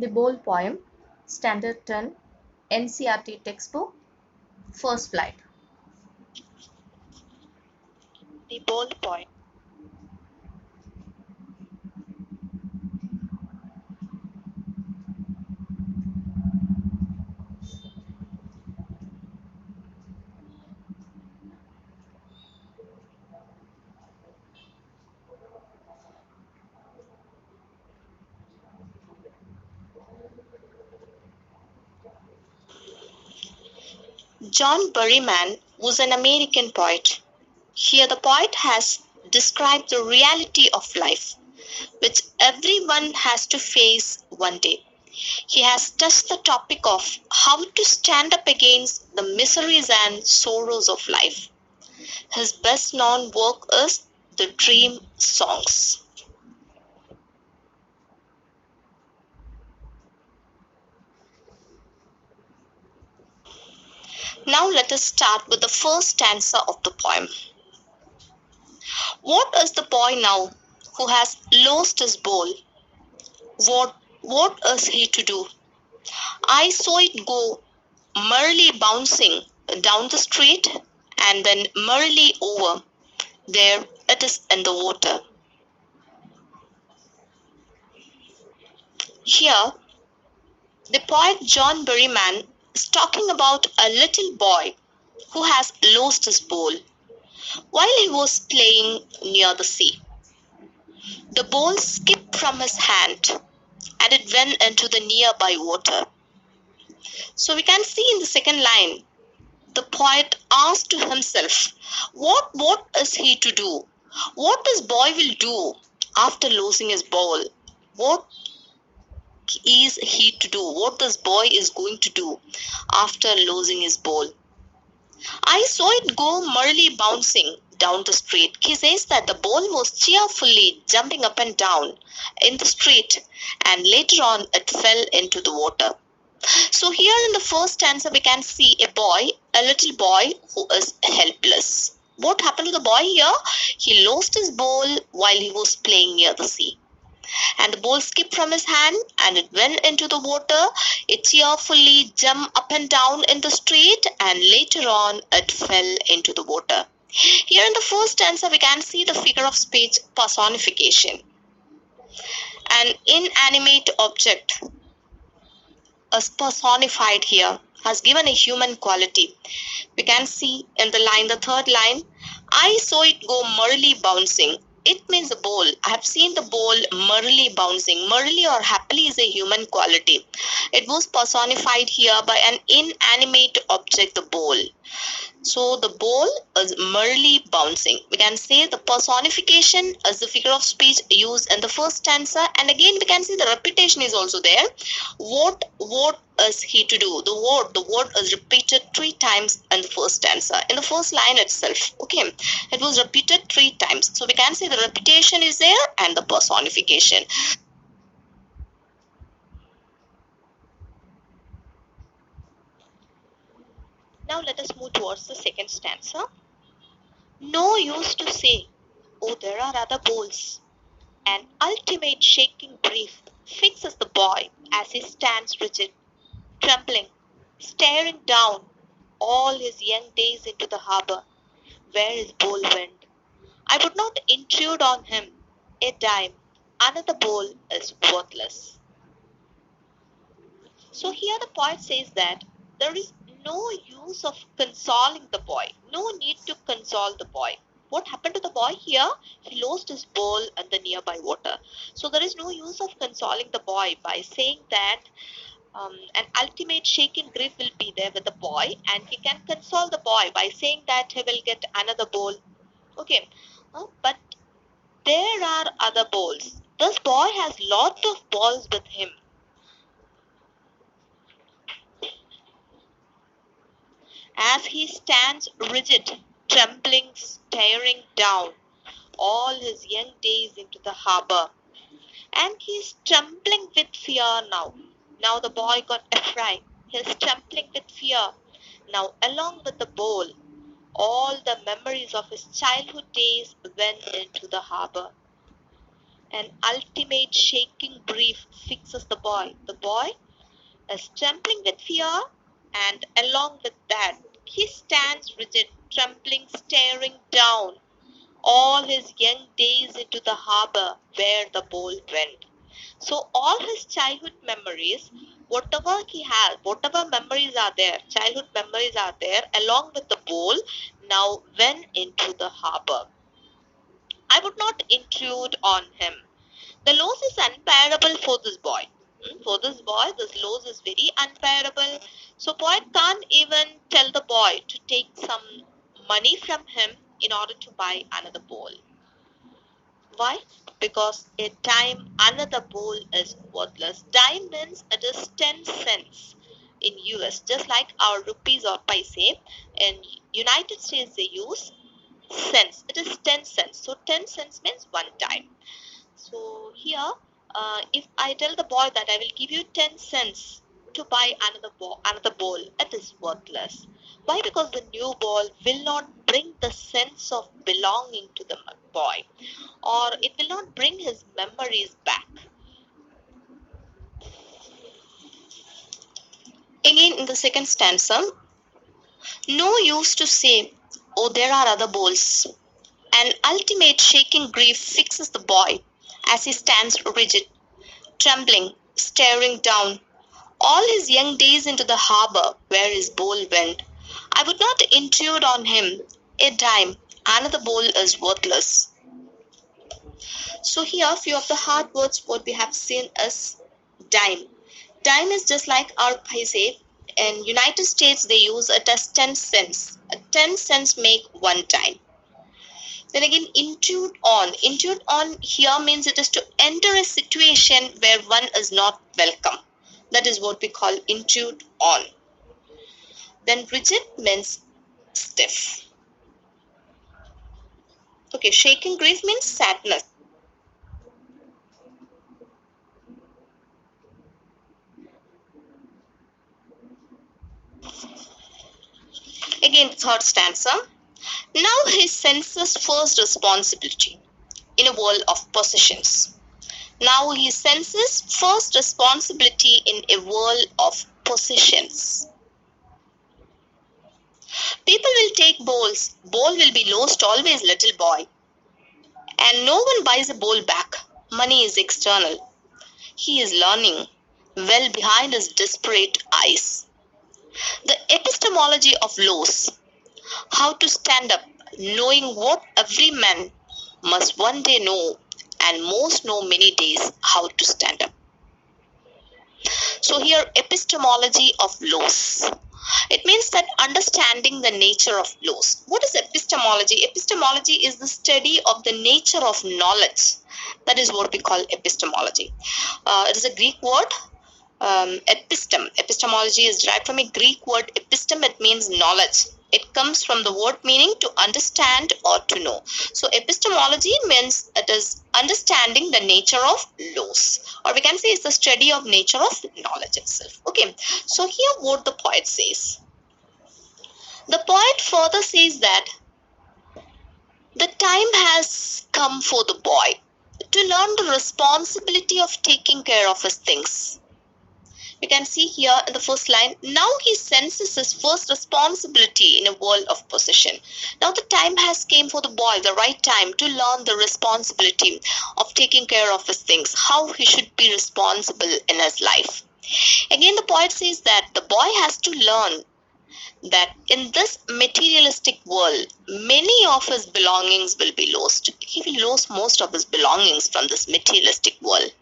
The Bold Poem, Standard 10, Ncert textbook, First Flight. The Bold Poem. John Berryman was an American poet. Here the poet has described the reality of life, which everyone has to face one day. He has touched the topic of how to stand up against the miseries and sorrows of life. His best known work is The Dream Songs. Now let us start with the first stanza of the poem. What is the boy now who has lost his ball? What is he to do? I saw it go merrily bouncing down the street and then merrily over. There it is in the water. Here, the poet John Berryman is talking about a little boy who has lost his ball while he was playing near the sea. The ball skipped from his hand and it went into the nearby water. So we can see in the second line, the poet asked to himself, what is he to do? What this boy will do after losing his ball? What is he to do? What this boy is going to do after losing his ball? I saw it go merrily bouncing down the street. He says that the ball was cheerfully jumping up and down in the street, and later on it fell into the water. So here in the first stanza we can see a little boy who is helpless. What happened to the boy here? He lost his ball while he was playing near the sea. And the ball skipped from his hand and it went into the water. It cheerfully jumped up and down in the street, and later on it fell into the water. Here in the first stanza we can see the figure of speech personification. An inanimate object is personified here, has given a human quality. We can see in the third line, I saw it go merrily bouncing. It means the ball. I have seen the ball merrily bouncing. Merrily or happily is a human quality. It was personified here by an inanimate object, the ball. So the ball is merrily bouncing. We can say the personification is the figure of speech used in the first stanza, and again we can see the repetition is also there. What is he to do? The word is repeated 3 times in the first stanza, in the first line itself. Okay, it was repeated 3 times. So we can say the repetition is there and the personification. Now let us move towards the second stanza. No use to say, oh, there are other bowls. An ultimate shaking grief fixes the boy as he stands rigid, trembling, staring down all his young days into the harbor, where his bowl went. I would not intrude on him a dime. Another bowl is worthless. So here the poet says that there is no use of consoling the boy, no need to console the boy. What happened to the boy here? He lost his bowl in the nearby water. So there is no use of consoling the boy by saying that an ultimate shaken grief will be there with the boy, and he can console the boy by saying that he will get another bowl. Okay, but there are other bowls. This boy has lot of balls with him. As he stands rigid, trembling, staring down all his young days into the harbor. And he is trembling with fear now. Now the boy got afraid. He is trembling with fear. Now, along with the bowl, all the memories of his childhood days went into the harbor. An ultimate shaking grief fixes the boy. The boy is trembling with fear, and along with that, he stands rigid, trembling, staring down all his young days into the harbor where the bowl went. So all his childhood memories, whatever he has, whatever memories are there, childhood memories are there, along with the bowl, now went into the harbor. I would not intrude on him. The loss is unbearable for this boy. For this boy, this loss is very unbearable. So poet can't even tell the boy to take some money from him in order to buy another bowl. Why? Because a dime another bowl is worthless. Dime means it is 10 cents in US, just like our rupees or paise. In United States they use cents. It is 10 cents. So 10 cents means one dime. So here, if I tell the boy that I will give you 10 cents to buy another bowl, it is worthless. Why? Because the new ball will not bring the sense of belonging to the boy, or it will not bring his memories back. Again, in the second stanza, no use to say, oh, there are other bowls. An ultimate shaking grief fixes the boy as he stands rigid, trembling, staring down all his young days into the harbor where his bowl went. I would not intrude on him a dime. Another bowl is worthless. So here, few of the hard words what we have seen is dime. Dime is just like our paise. In United States, they use it as 10 cents. 10 cents make one dime. Then again, intrude on. Intrude on here means it is to enter a situation where one is not welcome. That is what we call intrude on. Then rigid means stiff. Okay, shaking grief means sadness. Again, third stanza. Now he senses first responsibility in a world of possessions. Now he senses first responsibility in a world of possessions. People will take bowls. Bowl will be lost always, little boy. And no one buys a bowl back. Money is external. He is learning well behind his desperate eyes. The epistemology of loss. How to stand up, knowing what every man must one day know, and most know many days how to stand up. So here, epistemology of loss. It means that understanding the nature of loss. What is epistemology? Epistemology is the study of the nature of knowledge. That is what we call epistemology. It is a Greek word, epistem. Epistemology is derived from a Greek word epistem. It means knowledge. It comes from the word meaning to understand or to know. So epistemology means it is understanding the nature of loss, or we can say it's the study of nature of knowledge itself. Okay, so here what the poet says. The poet further says that the time has come for the boy to learn the responsibility of taking care of his things. You can see here in the first line, now he senses his first responsibility in a world of possession. Now the time has came for the boy, the right time to learn the responsibility of taking care of his things, how he should be responsible in his life. Again, the poet says that the boy has to learn that in this materialistic world, many of his belongings will be lost. He will lose most of his belongings from this materialistic world.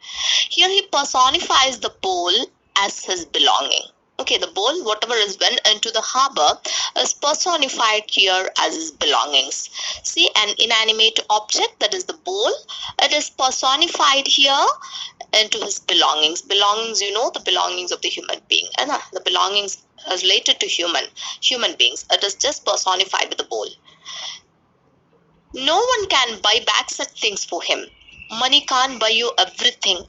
Here he personifies the bowl as his belonging. Okay, the bowl, whatever is went into the harbor, is personified here as his belongings. See, an inanimate object, that is the bowl, it is personified here into his belongings. Belongings, you know, the belongings of the human being. And the belongings is related to human beings. It is just personified with the bowl. No one can buy back such things for him. Money can't buy you everything.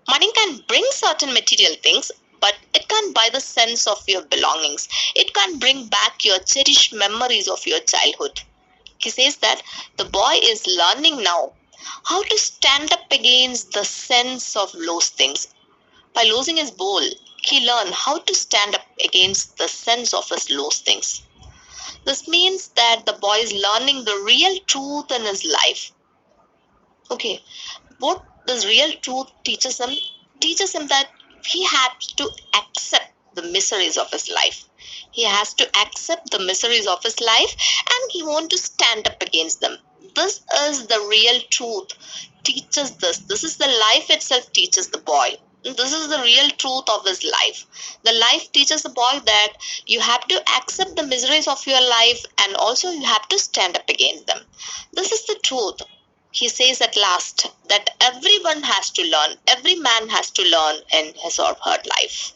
Money can bring certain material things, but it can't buy the sense of your belongings. It can't bring back your cherished memories of your childhood. He says that the boy is learning now how to stand up against the sense of lost things. By losing his bowl, he learned how to stand up against the sense of his lost things. This means that the boy is learning the real truth in his life. Okay, what this real truth teaches him? Teaches him that he has to accept the miseries of his life. He has to accept the miseries of his life and he wants to stand up against them. This is the real truth. Teaches this. This is the life itself teaches the boy. This is the real truth of his life. The life teaches the boy that you have to accept the miseries of your life and also you have to stand up against them. This is the truth. He says at last that everyone has to learn, every man has to learn in his or her life.